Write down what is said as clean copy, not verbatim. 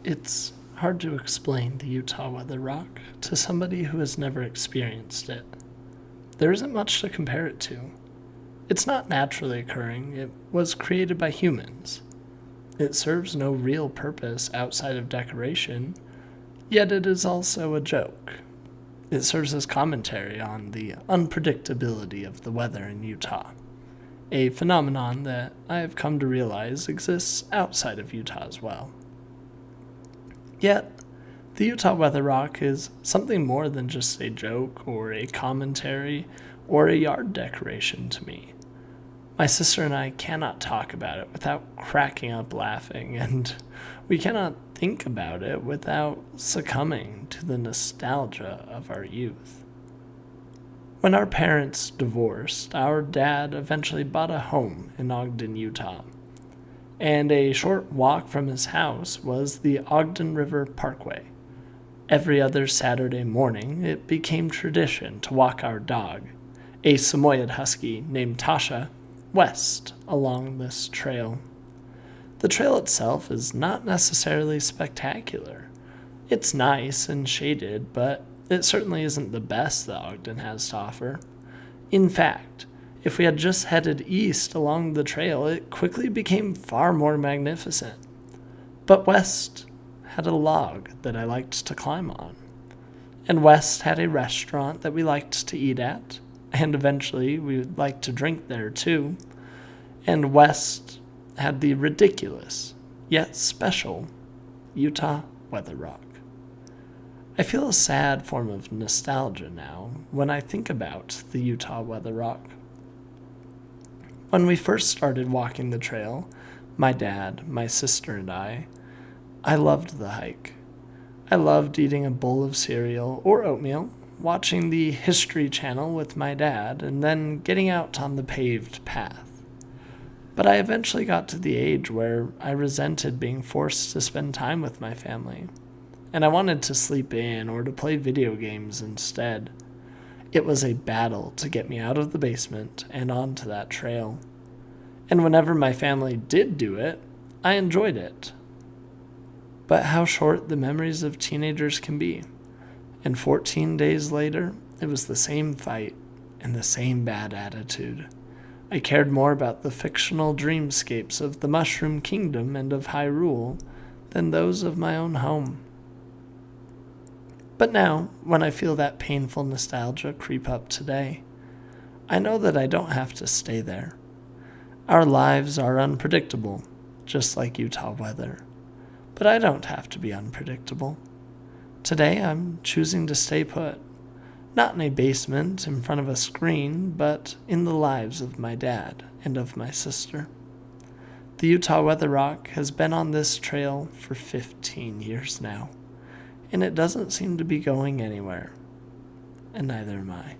It's hard to explain the Utah weather rock to somebody who has never experienced it. There isn't much to compare it to. It's not naturally occurring, it was created by humans. It serves no real purpose outside of decoration, yet it is also a joke. It serves as commentary on the unpredictability of the weather in Utah, a phenomenon that I have come to realize exists outside of Utah as well. Yet, the Utah weather rock is something more than just a joke or a commentary or a yard decoration to me. My sister and I cannot talk about it without cracking up laughing, and we cannot think about it without succumbing to the nostalgia of our youth. When our parents divorced, our dad eventually bought a home in Ogden, Utah, and a short walk from his house was the Ogden River Parkway. Every other Saturday morning, it became tradition to walk our dog, a Samoyed husky named Tasha, west along this trail. The trail itself is not necessarily spectacular. It's nice and shaded, but it certainly isn't the best that Ogden has to offer. In fact, if we had just headed east along the trail, it quickly became far more magnificent. But west had a log that I liked to climb on, and west had a restaurant that we liked to eat at, and eventually we would like to drink there too. And west had the ridiculous, yet special, Utah weather rock. I feel a sad form of nostalgia now when I think about the Utah weather rock. When we first started walking the trail, my dad, my sister, and I loved the hike. I loved eating a bowl of cereal or oatmeal, watching the History Channel with my dad, and then getting out on the paved path. But I eventually got to the age where I resented being forced to spend time with my family, and I wanted to sleep in or to play video games instead. It was a battle to get me out of the basement and onto that trail. And whenever my family did do it, I enjoyed it. But how short the memories of teenagers can be. And 14 days later, it was the same fight and the same bad attitude. I cared more about the fictional dreamscapes of the Mushroom Kingdom and of Hyrule than those of my own home. But now, when I feel that painful nostalgia creep up today, I know that I don't have to stay there. Our lives are unpredictable, just like Utah weather. But I don't have to be unpredictable. Today I'm choosing to stay put, not in a basement in front of a screen, but in the lives of my dad and of my sister. The Utah weather rock has been on this trail for 15 years now, and it doesn't seem to be going anywhere, and neither am I.